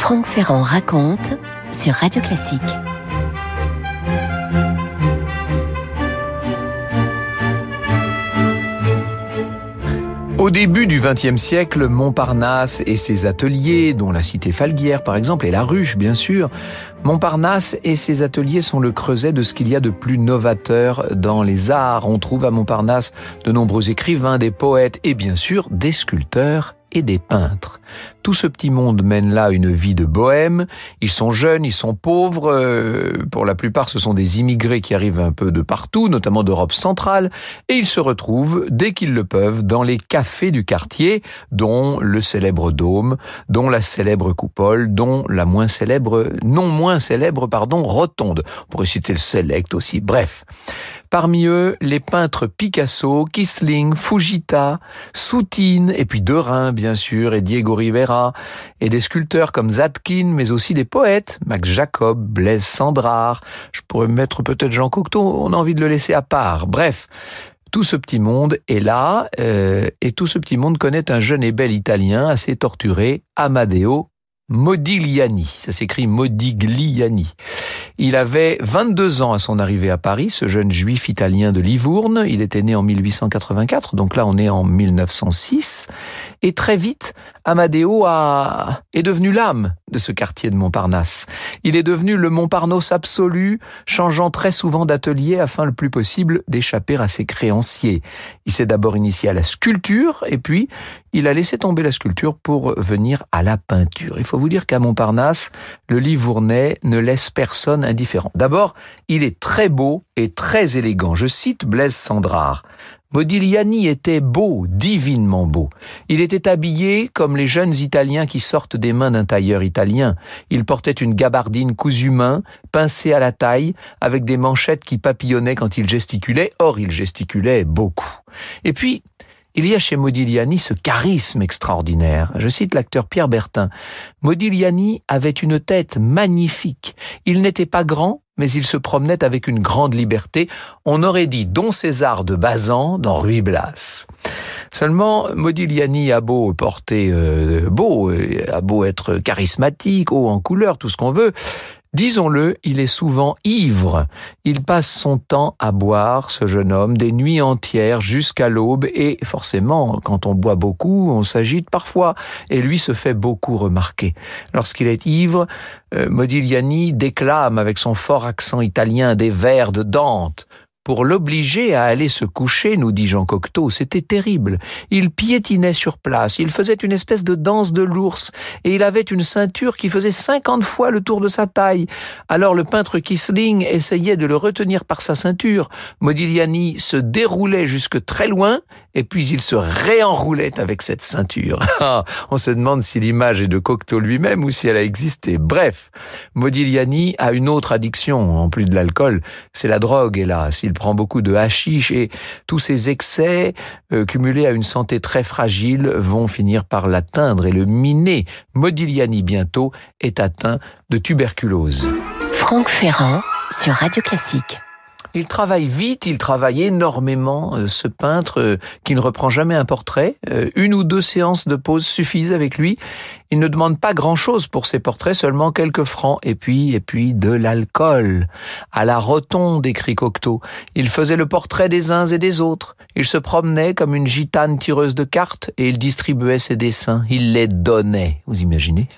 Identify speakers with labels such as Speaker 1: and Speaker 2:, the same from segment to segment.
Speaker 1: Franck Ferrand raconte sur Radio Classique.
Speaker 2: Au début du XXe siècle, Montparnasse et ses ateliers, dont la cité Falguière par exemple, et la Ruche bien sûr, Montparnasse et ses ateliers sont le creuset de ce qu'il y a de plus novateur dans les arts. On trouve à Montparnasse de nombreux écrivains, des poètes et bien sûr des sculpteurs et des peintres. Tout ce petit monde mène là une vie de bohème. Ils sont jeunes, ils sont pauvres. Pour la plupart, ce sont des immigrés qui arrivent un peu de partout, notamment d'Europe centrale. Et ils se retrouvent, dès qu'ils le peuvent, dans les cafés du quartier, dont le célèbre Dôme, dont la célèbre Coupole, dont la non moins célèbre, Rotonde. On pourrait citer le Select aussi. Bref. Parmi eux, les peintres Picasso, Kissling, Fujita, Soutine, et puis Derain, bien sûr, et Diego Rivera, et des sculpteurs comme Zadkine, mais aussi des poètes, Max Jacob, Blaise Cendrars. Je pourrais mettre peut-être Jean Cocteau, on a envie de le laisser à part. Bref. Tout ce petit monde est là, et tout ce petit monde connaît un jeune et bel Italien assez torturé, Amadeo Modigliani. Ça s'écrit Modigliani. Il avait 22 ans à son arrivée à Paris, ce jeune juif italien de Livourne. Il était né en 1884, donc là on est en 1906. Et très vite, Amadeo est devenu l'âme de ce quartier de Montparnasse. Il est devenu le Montparnasse absolu, changeant très souvent d'atelier afin le plus possible d'échapper à ses créanciers. Il s'est d'abord initié à la sculpture, et puis il a laissé tomber la sculpture pour venir à la peinture. Il faut vous dire qu'à Montparnasse, le Livournais ne laisse personne indifférent. D'abord, il est très beau et très élégant. Je cite Blaise Cendrars. Modigliani était beau, divinement beau. Il était habillé comme les jeunes Italiens qui sortent des mains d'un tailleur italien. Il portait une gabardine cousue main, pincée à la taille, avec des manchettes qui papillonnaient quand il gesticulait. Or, il gesticulait beaucoup. Et puis, il y a chez Modigliani ce charisme extraordinaire. Je cite l'acteur Pierre Bertin. Modigliani avait une tête magnifique. Il n'était pas grand, mais il se promenait avec une grande liberté. On aurait dit Don César de Bazan dans Ruy Blas. Seulement, Modigliani a beau porter a beau être charismatique, haut en couleur, tout ce qu'on veut. Disons-le, il est souvent ivre. Il passe son temps à boire, ce jeune homme, des nuits entières jusqu'à l'aube et forcément, quand on boit beaucoup, on s'agite parfois et lui se fait beaucoup remarquer. Lorsqu'il est ivre, Modigliani déclame avec son fort accent italien des vers de Dante. Pour l'obliger à aller se coucher, nous dit Jean Cocteau, c'était terrible. Il piétinait sur place, il faisait une espèce de danse de l'ours, et il avait une ceinture qui faisait 50 fois le tour de sa taille. Alors le peintre Kissling essayait de le retenir par sa ceinture. Modigliani se déroulait jusque très loin, et puis il se réenroulait avec cette ceinture. On se demande si l'image est de Cocteau lui-même ou si elle a existé. Bref, Modigliani a une autre addiction, en plus de l'alcool, c'est la drogue, hélas. Il prend beaucoup de hashish et tous ces excès, cumulés à une santé très fragile, vont finir par l'atteindre et le miner. Modigliani, bientôt, est atteint de tuberculose.
Speaker 1: Franck Ferrand sur Radio Classique.
Speaker 2: Il travaille vite, il travaille énormément, ce peintre qui ne reprend jamais un portrait. Une ou deux séances de pause suffisent avec lui. Il ne demande pas grand-chose pour ses portraits, seulement quelques francs. Et puis de l'alcool. À la Rotonde, écrit Cocteau. Il faisait le portrait des uns et des autres. Il se promenait comme une gitane tireuse de cartes et il distribuait ses dessins. Il les donnait. Vous imaginez?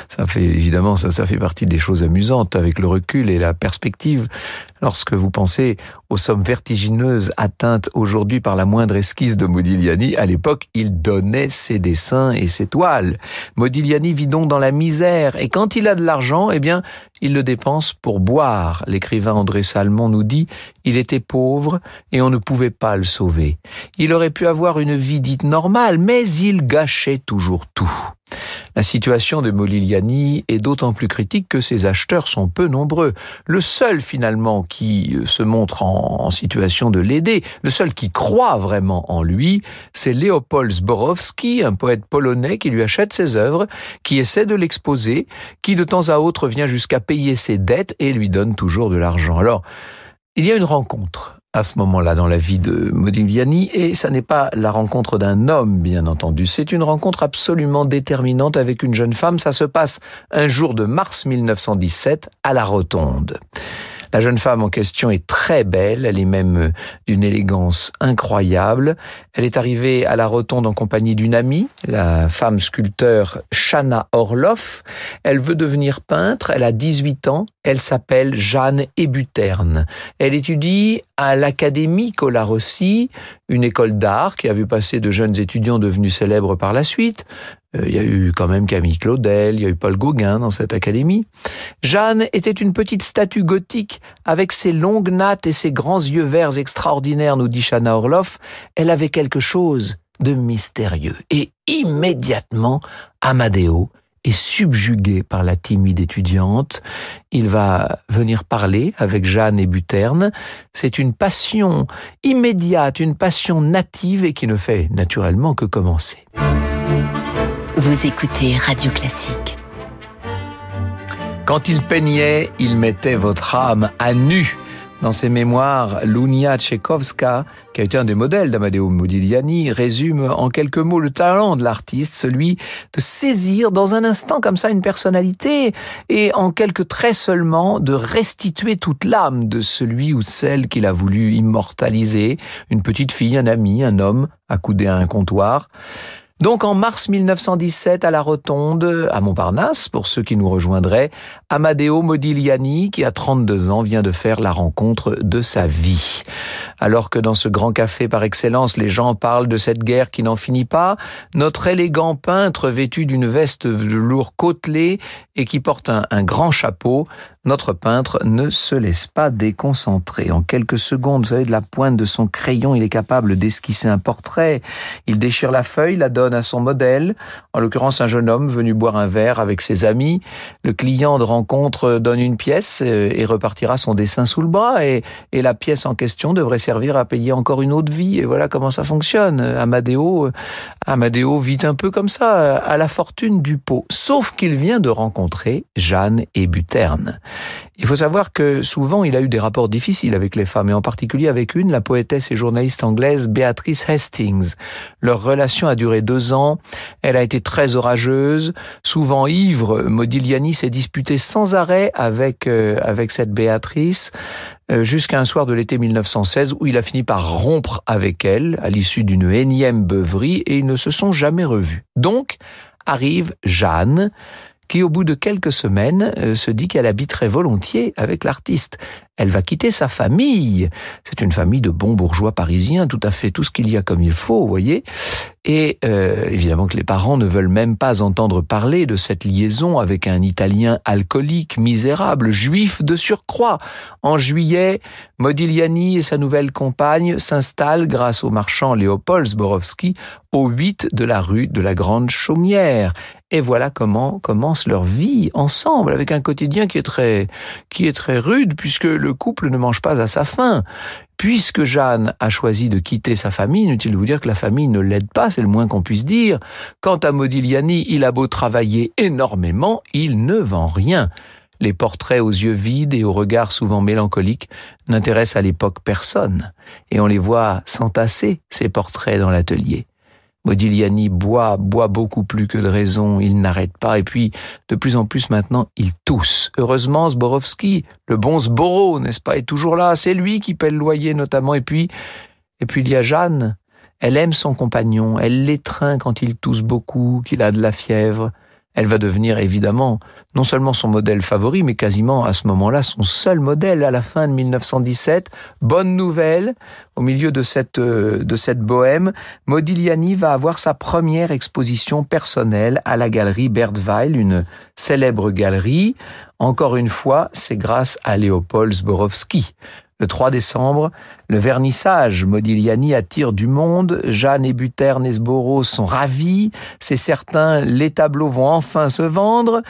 Speaker 2: Ça fait partie des choses amusantes avec le recul et la perspective. Lorsque vous pensez aux sommes vertigineuses atteintes aujourd'hui par la moindre esquisse de Modigliani, à l'époque, il donnait ses dessins et ses toiles. Modigliani vit donc dans la misère, et quand il a de l'argent, il le dépense pour boire. L'écrivain André Salmon nous dit « Il était pauvre et on ne pouvait pas le sauver. Il aurait pu avoir une vie dite normale, mais il gâchait toujours tout. » La situation de Modigliani est d'autant plus critique que ses acheteurs sont peu nombreux. Le seul finalement qui se montre en situation de l'aider, le seul qui croit vraiment en lui, c'est Léopold Zborowski, un poète polonais qui lui achète ses œuvres, qui essaie de l'exposer, qui de temps à autre vient jusqu'à payer ses dettes et lui donne toujours de l'argent. Alors, il y a une rencontre à ce moment-là dans la vie de Modigliani, et ça n'est pas la rencontre d'un homme, bien entendu. C'est une rencontre absolument déterminante avec une jeune femme. Ça se passe un jour de mars 1917 à la Rotonde. La jeune femme en question est très belle, elle est même d'une élégance incroyable. Elle est arrivée à la Rotonde en compagnie d'une amie, la femme sculpteur Shana Orloff. Elle veut devenir peintre, elle a 18 ans, elle s'appelle Jeanne Hébuterne. Elle étudie à l'Académie Colarossi, une école d'art qui a vu passer de jeunes étudiants devenus célèbres par la suite. Il y a eu quand même Camille Claudel, il y a eu Paul Gauguin dans cette académie. Jeanne était une petite statue gothique avec ses longues nattes et ses grands yeux verts extraordinaires, nous dit Shana Orloff. Elle avait quelque chose de mystérieux. Et immédiatement, Amadeo est subjugué par la timide étudiante. Il va venir parler avec Jeanne Hébuterne. C'est une passion immédiate, une passion native et qui ne fait naturellement que commencer.
Speaker 1: Vous écoutez Radio Classique.
Speaker 2: Quand il peignait, il mettait votre âme à nu. Dans ses mémoires, Lunia Tchaikovska, qui a été un des modèles d'Amadeo Modigliani, résume en quelques mots le talent de l'artiste, celui de saisir dans un instant comme ça une personnalité et en quelques traits seulement de restituer toute l'âme de celui ou celle qu'il a voulu immortaliser, une petite fille, un ami, un homme, accoudé à un comptoir. Donc en mars 1917, à la Rotonde, à Montparnasse, pour ceux qui nous rejoindraient, Amadeo Modigliani, qui a 32 ans, vient de faire la rencontre de sa vie. Alors que dans ce grand café par excellence, les gens parlent de cette guerre qui n'en finit pas, notre élégant peintre vêtu d'une veste de velours côtelé et qui porte un grand chapeau, notre peintre ne se laisse pas déconcentrer. En quelques secondes, vous savez, de la pointe de son crayon, il est capable d'esquisser un portrait. Il déchire la feuille, la donne à son modèle, en l'occurrence un jeune homme venu boire un verre avec ses amis. Le client de rencontre donne une pièce et repartira son dessin sous le bras, et la pièce en question devrait servir à payer encore une autre vie. Et voilà comment ça fonctionne. Amadeo vit un peu comme ça, à la fortune du pot. Sauf qu'il vient de rencontrer Jeanne Hébuterne. Il faut savoir que souvent il a eu des rapports difficiles avec les femmes, et en particulier avec une, la poétesse et journaliste anglaise Beatrice Hastings. Leur relation a duré 2 ans, elle a été très orageuse, souvent ivre. Modigliani s'est disputé sans arrêt avec cette Béatrice, jusqu'à un soir de l'été 1916 où il a fini par rompre avec elle à l'issue d'une énième beuverie, et ils ne se sont jamais revus. Donc arrive Jeanne, qui au bout de quelques semaines se dit qu'elle habiterait volontiers avec l'artiste. Elle va quitter sa famille. C'est une famille de bons bourgeois parisiens, tout à fait tout ce qu'il y a comme il faut, vous voyez. Et évidemment que les parents ne veulent même pas entendre parler de cette liaison avec un Italien alcoolique, misérable, juif de surcroît. En juillet, Modigliani et sa nouvelle compagne s'installent grâce au marchand Léopold Zborowski au 8 de la rue de la Grande Chaumière. Et voilà comment commence leur vie ensemble, avec un quotidien qui est très rude, puisque le couple ne mange pas à sa faim. Puisque Jeanne a choisi de quitter sa famille, inutile de vous dire que la famille ne l'aide pas, c'est le moins qu'on puisse dire. Quant à Modigliani, il a beau travailler énormément, il ne vend rien. Les portraits aux yeux vides et au regard souvent mélancolique n'intéressent à l'époque personne. Et on les voit s'entasser, ces portraits, dans l'atelier. Modigliani boit beaucoup plus que de raison, il n'arrête pas, et puis de plus en plus maintenant, il tousse. Heureusement, Zborowski, le bon Zboro, n'est-ce pas, est toujours là, c'est lui qui paie le loyer notamment, et puis il y a Jeanne, elle aime son compagnon, elle l'étreint quand il tousse beaucoup, qu'il a de la fièvre. Elle va devenir évidemment non seulement son modèle favori, mais quasiment à ce moment-là son seul modèle à la fin de 1917. Bonne nouvelle, au milieu de cette bohème, Modigliani va avoir sa première exposition personnelle à la galerie Bertweil, une célèbre galerie. Encore une fois, c'est grâce à Léopold Zborowski. Le 3 décembre, le vernissage Modigliani attire du monde. Jeanne Hébuterne et Sborro sont ravis. C'est certain, les tableaux vont enfin se vendre.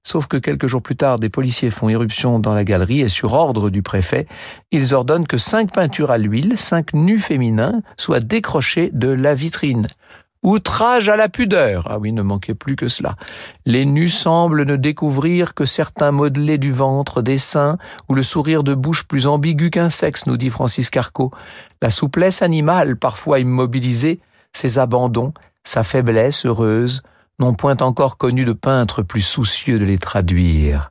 Speaker 2: Sauf que quelques jours plus tard, des policiers font irruption dans la galerie et sur ordre du préfet, ils ordonnent que 5 peintures à l'huile, 5 nus féminins, soient décrochées de la vitrine. Outrage à la pudeur. Ah oui, ne manquait plus que cela. Les nus semblent ne découvrir que certains modelés du ventre, des seins, ou le sourire de bouche plus ambigu qu'un sexe, nous dit Francis Carco. La souplesse animale, parfois immobilisée, ses abandons, sa faiblesse heureuse, n'ont point encore connu de peintre plus soucieux de les traduire.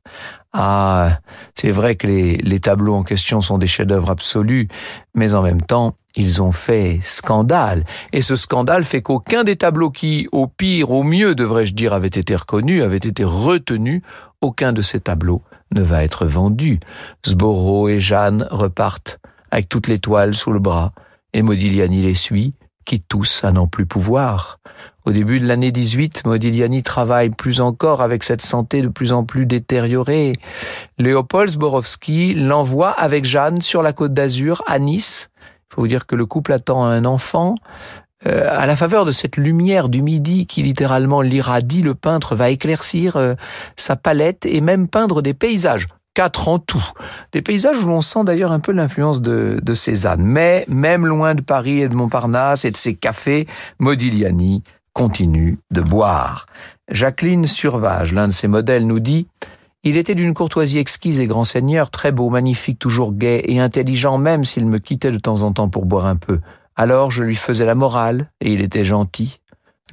Speaker 2: Ah, c'est vrai que les tableaux en question sont des chefs-d'œuvre absolus, mais en même temps, ils ont fait scandale. Et ce scandale fait qu'aucun des tableaux qui, au pire, au mieux, devrais-je dire, avaient été reconnus, avaient été retenus, aucun de ces tableaux ne va être vendu. Sborro et Jeanne repartent avec toutes les toiles sous le bras, et Modigliani les suit, quitte tous à n'en plus pouvoir. Au début de l'année 18, Modigliani travaille plus encore avec cette santé de plus en plus détériorée. Léopold Zborowski l'envoie avec Jeanne sur la Côte d'Azur, à Nice. Il faut vous dire que le couple attend un enfant. À la faveur de cette lumière du midi qui littéralement l'irradie, le peintre va éclaircir sa palette et même peindre des paysages. 4 en tout. Des paysages où l'on sent d'ailleurs un peu l'influence de Cézanne. Mais même loin de Paris et de Montparnasse et de ses cafés, Modigliani continue de boire. Jacqueline Survage, l'un de ses modèles, nous dit « Il était d'une courtoisie exquise et grand seigneur, très beau, magnifique, toujours gai et intelligent, même s'il me quittait de temps en temps pour boire un peu. Alors je lui faisais la morale et il était gentil.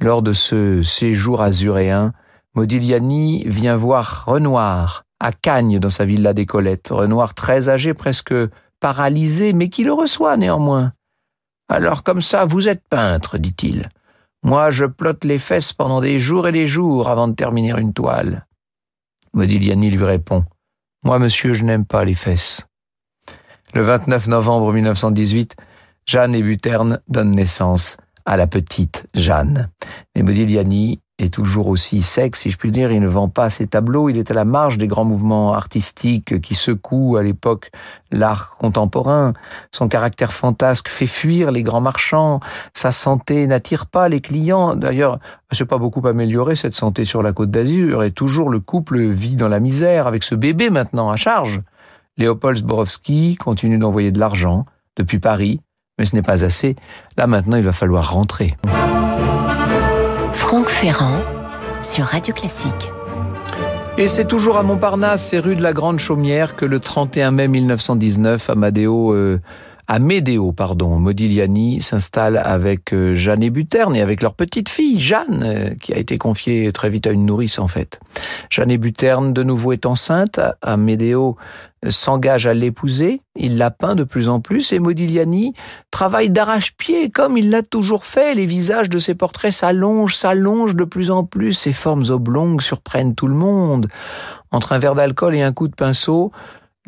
Speaker 2: Lors de ce séjour azuréen, Modigliani vient voir Renoir à Cagnes dans sa villa des Colettes. Renoir très âgé, presque paralysé, mais qui le reçoit néanmoins. « Alors comme ça, vous êtes peintre, dit-il. Moi, je plotte les fesses pendant des jours et des jours avant de terminer une toile. » Modigliani lui répond « Moi, monsieur, je n'aime pas les fesses. » Le 29 novembre 1918, Jeanne et Buterne donnent naissance à la petite Jeanne. Mais Modigliani est toujours aussi sec, si je puis dire. Il ne vend pas ses tableaux. Il est à la marge des grands mouvements artistiques qui secouent à l'époque l'art contemporain. Son caractère fantasque fait fuir les grands marchands. Sa santé n'attire pas les clients. D'ailleurs, c'est pas beaucoup amélioré cette santé sur la Côte d'Azur. Et toujours le couple vit dans la misère avec ce bébé maintenant à charge. Léopold Zborowski continue d'envoyer de l'argent depuis Paris, mais ce n'est pas assez. Là maintenant, il va falloir rentrer.
Speaker 1: Franck Ferrand sur Radio Classique.
Speaker 2: Et c'est toujours à Montparnasse et rue de la Grande Chaumière que le 31 mai 1919, Amédéo, Modigliani s'installe avec Jeanne et Buterne et avec leur petite fille, Jeanne, qui a été confiée très vite à une nourrice en fait. Jeanne et Buterne de nouveau est enceinte, Amédéo s'engage à l'épouser, il la peint de plus en plus et Modigliani travaille d'arrache-pied comme il l'a toujours fait. Les visages de ses portraits s'allongent de plus en plus, ses formes oblongues surprennent tout le monde. Entre un verre d'alcool et un coup de pinceau,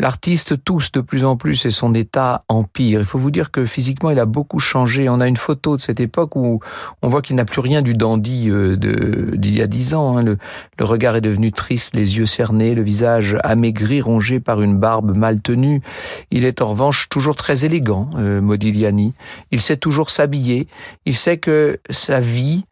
Speaker 2: l'artiste tousse de plus en plus et son état empire. Il faut vous dire que physiquement, il a beaucoup changé. On a une photo de cette époque où on voit qu'il n'a plus rien du dandy d'il y a 10 ans. Le regard est devenu triste, les yeux cernés, le visage amaigri, rongé par une barbe mal tenue. Il est en revanche toujours très élégant, Modigliani. Il sait toujours s'habiller. Il sait que sa vie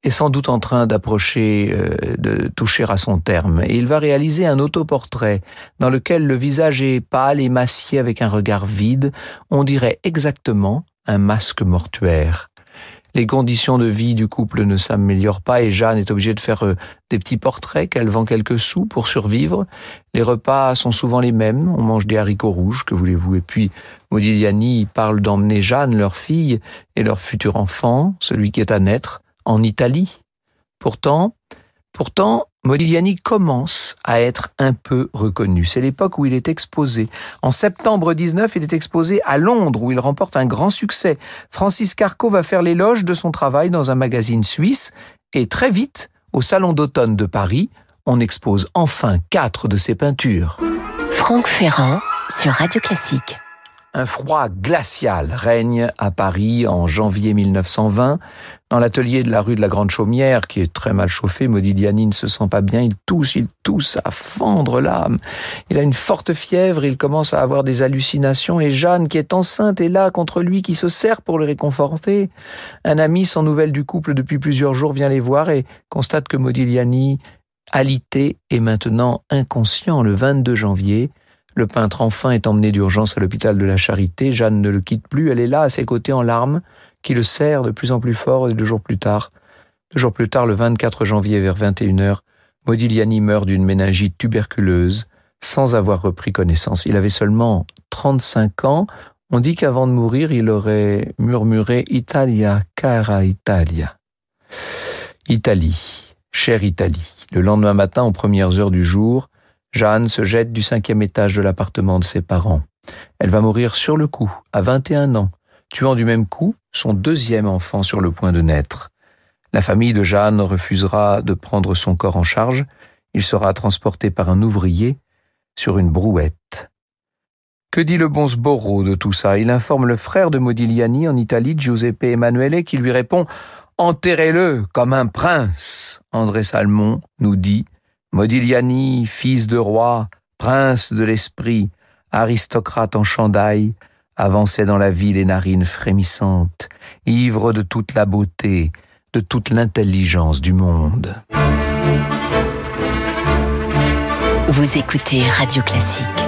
Speaker 2: est sans doute en train d'approcher, de toucher à son terme. Et il va réaliser un autoportrait dans lequel le visage est pâle, émacié, avec un regard vide. On dirait exactement un masque mortuaire. Les conditions de vie du couple ne s'améliorent pas et Jeanne est obligée de faire des petits portraits qu'elle vend quelques sous pour survivre. Les repas sont souvent les mêmes. On mange des haricots rouges, que voulez-vous. Et puis Modigliani parle d'emmener Jeanne, leur fille, et leur futur enfant, celui qui est à naître, en Italie. Pourtant, Modigliani commence à être un peu reconnu. C'est l'époque où il est exposé. En septembre 19, il est exposé à Londres, où il remporte un grand succès. Francis Carco va faire l'éloge de son travail dans un magazine suisse, et très vite, au Salon d'automne de Paris, on expose enfin 4 de ses peintures.
Speaker 1: Franck Ferrand sur Radio Classique.
Speaker 2: Un froid glacial règne à Paris en janvier 1920. Dans l'atelier de la rue de la Grande Chaumière, qui est très mal chauffé, Modigliani ne se sent pas bien. Il tousse à fendre l'âme. Il a une forte fièvre, il commence à avoir des hallucinations et Jeanne, qui est enceinte, est là contre lui, qui se serre pour le réconforter. Un ami, sans nouvelles du couple depuis plusieurs jours, vient les voir et constate que Modigliani, alité, est maintenant inconscient. Le 22 janvier, le peintre enfin est emmené d'urgence à l'hôpital de la Charité. Jeanne ne le quitte plus, elle est là à ses côtés en larmes, qui le serre de plus en plus fort et 2 jours plus tard, 2 jours plus tard, le 24 janvier vers 21h, Modigliani meurt d'une méningite tuberculeuse sans avoir repris connaissance. Il avait seulement 35 ans. On dit qu'avant de mourir, il aurait murmuré « Italia, cara Italia ». Italie, chère Italie. Le lendemain matin, aux premières heures du jour, Jeanne se jette du 5e étage de l'appartement de ses parents. Elle va mourir sur le coup, à 21 ans, tuant du même coup son 2e enfant sur le point de naître. La famille de Jeanne refusera de prendre son corps en charge. Il sera transporté par un ouvrier sur une brouette. Que dit le bon Sborro de tout ça? Il informe le frère de Modigliani en Italie, Giuseppe Emanuele, qui lui répond « Enterrez-le comme un prince !» André Salmon nous dit « Modigliani, fils de roi, prince de l'esprit, aristocrate en chandail, avançait dans la vie les narines frémissantes, ivre de toute la beauté, de toute l'intelligence du monde. »
Speaker 1: Vous écoutez Radio Classique.